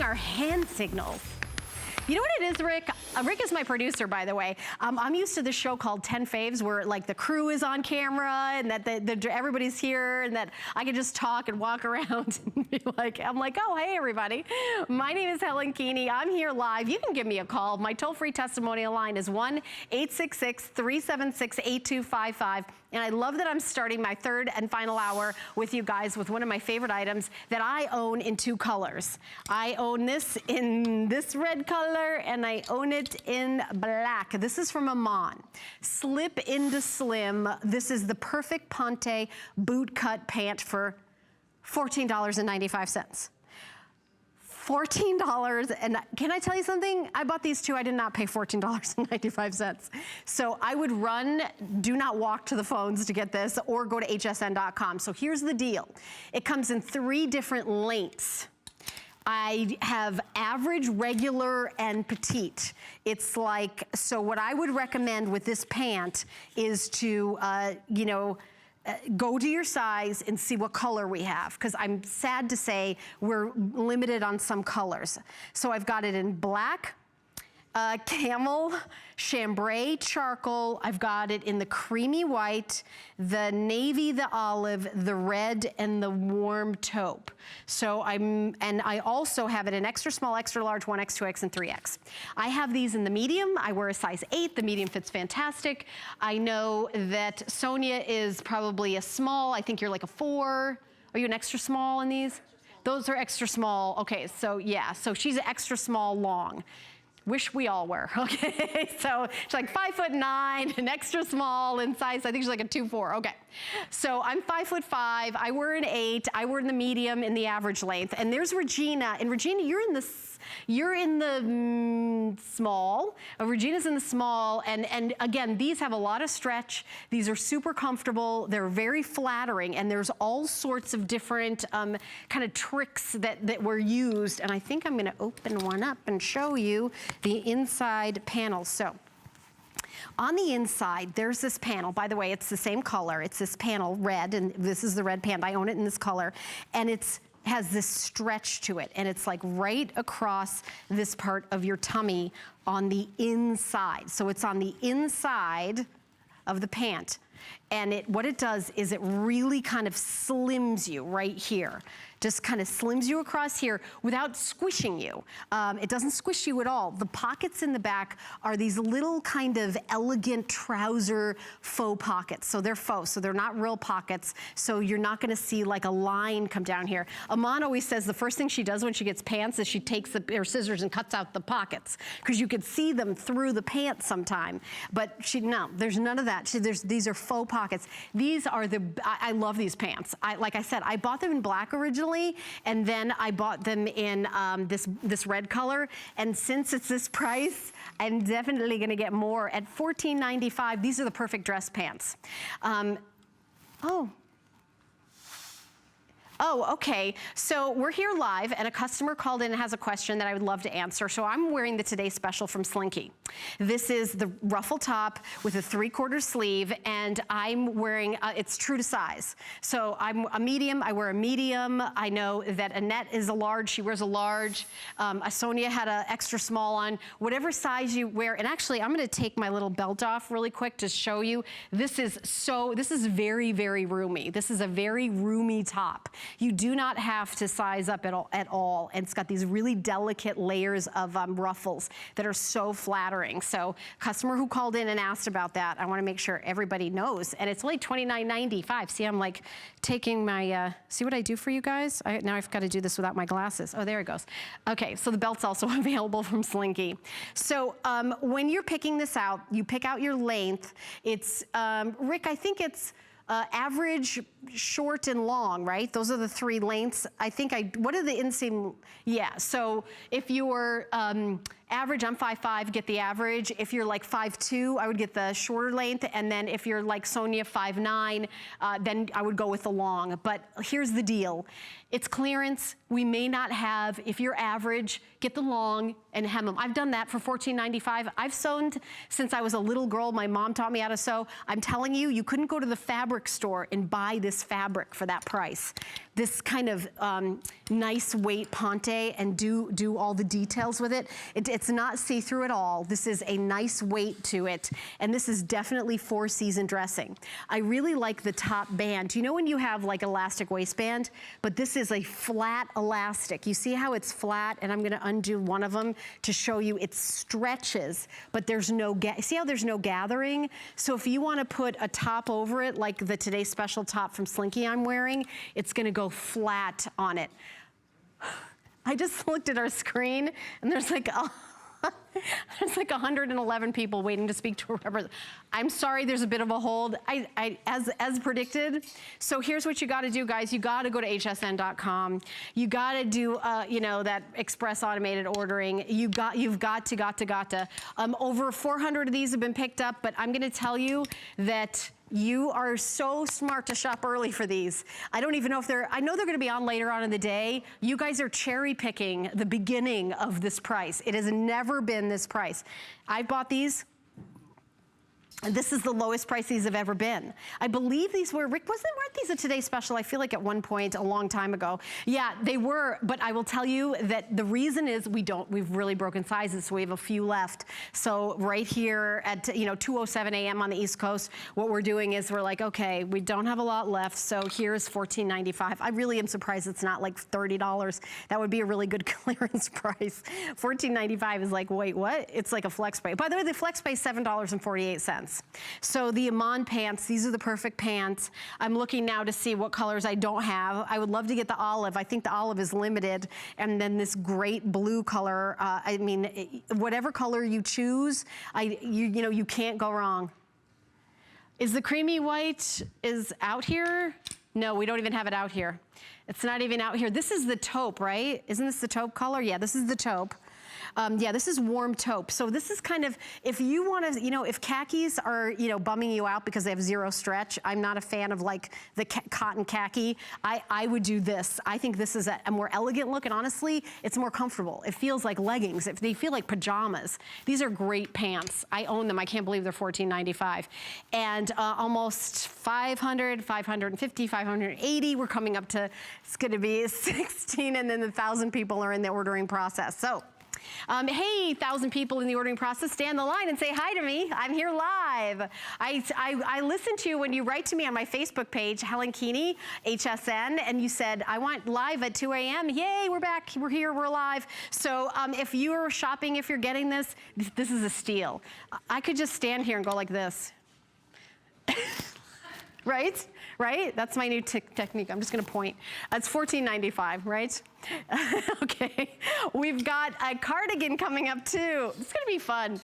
doing our hand signals. You know what it is, Rick? Rick is my producer, by the way. I'm used to this show called 10 Faves where like the crew is on camera and that everybody's here and that I can just talk and walk around and be like, I'm like, oh, hey, everybody. My name is Helen Keeney. I'm here live. You can give me a call. My toll-free testimonial line is 1-866-376-8255. And I love that I'm starting my third and final hour with you guys with one of my favorite items that I own in 2 colors. I own this in this red color and I own it in black. This is from IMAN. Slip into slim. This is the perfect Ponte BootCut Pant for $14.95. $14, and can I tell you something? I bought these 2, I did not pay $14.95. So I would run, do not walk to the phones to get this, or go to hsn.com. So here's the deal. It comes in 3 different lengths. I have average, regular, and petite. It's like, so what I would recommend with this pant is to, you know, go to your size and see what color we have, because I'm sad to say we're limited on some colors. So I've got it in black, camel, chambray, charcoal. I've got it in the creamy white, the navy, the olive, the red, and the warm taupe. So I also have it in extra small, extra large, 1X, 2X, and 3X. I have these in the medium. I wear a size 8. The medium fits fantastic. I know that Sonia is probably a small. I think you're like a 4. Are you an extra small in these? Those are extra small. Okay, so yeah, so she's an extra small long. Wish we all were, okay? So she's like 5'9", and extra small in size. I think she's like a 2'4", okay. So I'm 5'5", I wear an 8, I wear in the medium in the average length. And there's Regina, and Regina, you're in the small. Regina's in the small, and again, these have a lot of stretch. These are super comfortable. They're very flattering, and there's all sorts of different kind of tricks that were used. And I think I'm gonna open one up and show you the inside panel. So on the inside, there's this panel. By the way, it's the same color. It's this panel, red, and this is the red pant. I own it in this color, and has this stretch to it, and it's like right across this part of your tummy on the inside. So it's on the inside of the pant. And what it does is it really kind of slims you right here. Just kind of slims you across here without squishing you. It doesn't squish you at all. The pockets in the back are these little kind of elegant trouser faux pockets. So they're faux, so they're not real pockets. So you're not gonna see like a line come down here. Iman always says the first thing she does when she gets pants is she takes her scissors and cuts out the pockets, because you could see them through the pants sometime. But no, there's none of that. These are faux pockets. These are I love these pants. Like I said, I bought them in black originally, and then I bought them in this red color. And since it's this price, I'm definitely gonna get more. At $14.95, these are the perfect dress pants. Oh, okay. So we're here live, and a customer called in and has a question that I would love to answer. So I'm wearing the Today Special from Slinky. This is the ruffle top with a 3/4 sleeve, and I'm wearing, it's true to size. So I'm a medium, I wear a medium. I know that Annette is a large, she wears a large. Sonia had an extra small on. Whatever size you wear, and actually I'm gonna take my little belt off really quick to show you. This is very, very roomy. This is a very roomy top. You do not have to size up at all. And it's got these really delicate layers of ruffles that are so flattering. So customer who called in and asked about that, I wanna make sure everybody knows. And it's only $29.95. See, I'm like taking my, see what I do for you guys? Now I've gotta do this without my glasses. Oh, there it goes. Okay, so the belt's also available from Slinky. So when you're picking this out, you pick out your length. It's, Rick, I think it's, average, short, and long, right? Those are the 3 lengths. I think what are the inseam? Yeah, so if you're average, I'm 5'5", get the average. If you're like 5'2", I would get the shorter length. And then if you're like Sonia, 5'9", then I would go with the long. But here's the deal. It's clearance. We may not have, if you're average, get the long and hem them. I've done that for $14.95. I've sewn since I was a little girl. My mom taught me how to sew. I'm telling you, you couldn't go to the fabric store and buy this fabric for that price. this kind of nice weight ponte and do all the details with it. It's not see-through at all. This is a nice weight to it, and this is definitely four-season dressing. I really like the top band. You know when you have like elastic waistband, but this is a flat elastic. You see how it's flat, and I'm gonna undo one of them to show you it stretches, but there's no, see how there's no gathering? So if you wanna put a top over it, like the Today Special top from Slinky I'm wearing, it's gonna go flat on it. I just looked at our screen, and there's like, there's like 111 people waiting to speak to a representative. I'm sorry, there's a bit of a hold, as predicted. So here's what you gotta do, guys. You gotta go to hsn.com. You gotta do, you know, that express automated ordering. You've got to. Over 400 of these have been picked up, but I'm gonna tell you that you are so smart to shop early for these. I don't even know if I know they're gonna be on later on in the day. You guys are cherry picking the beginning of this price. It has never been this price. I bought these. And this is the lowest price these have ever been. I believe these were, Rick, weren't these a Today Special? I feel like at one point a long time ago. Yeah, they were, but I will tell you that the reason is we've really broken sizes, so we have a few left. So right here at 2:07 a.m. on the East Coast, what we're doing is we're like, okay, we don't have a lot left, so here's $14.95. I really am surprised it's not like $30. That would be a really good clearance price. $14.95 is like, wait, what? It's like a flex pay. By the way, the flex pay is $7.48. So the IMAN pants, these are the perfect pants. I'm looking now to see what colors I don't have. I would love to get the olive. I think the olive is limited. And then this great blue color. I mean, whatever color you choose, you can't go wrong. Is the creamy white out here? No, we don't even have it out here. It's not even out here. This is the taupe, right? Isn't this the taupe color? Yeah, this is the taupe. Yeah, this is warm taupe. So this is kind of, if you want to, if khakis are, bumming you out because they have zero stretch, I'm not a fan of like the cotton khaki. I would do this. I think this is a more elegant look, and honestly, it's more comfortable. It feels like leggings. They feel like pajamas. These are great pants. I own them. I can't believe they're $14.95. And almost 500, 550, 580. We're coming up to, it's going to be 16, and then 1,000 people are in the ordering process. So, hey, 1,000 people in the ordering process, stay on the line and say hi to me. I'm here live. I listen to you when you write to me on my Facebook page, Helen Keeney, HSN, and you said, I want live at 2 a.m. Yay, we're back, we're here, we're live. So if you're shopping, if you're getting this is a steal. I could just stand here and go like this. Right? Right? That's my new technique. I'm just gonna point. It's $14.95, right? Okay. We've got a cardigan coming up too. It's gonna be fun.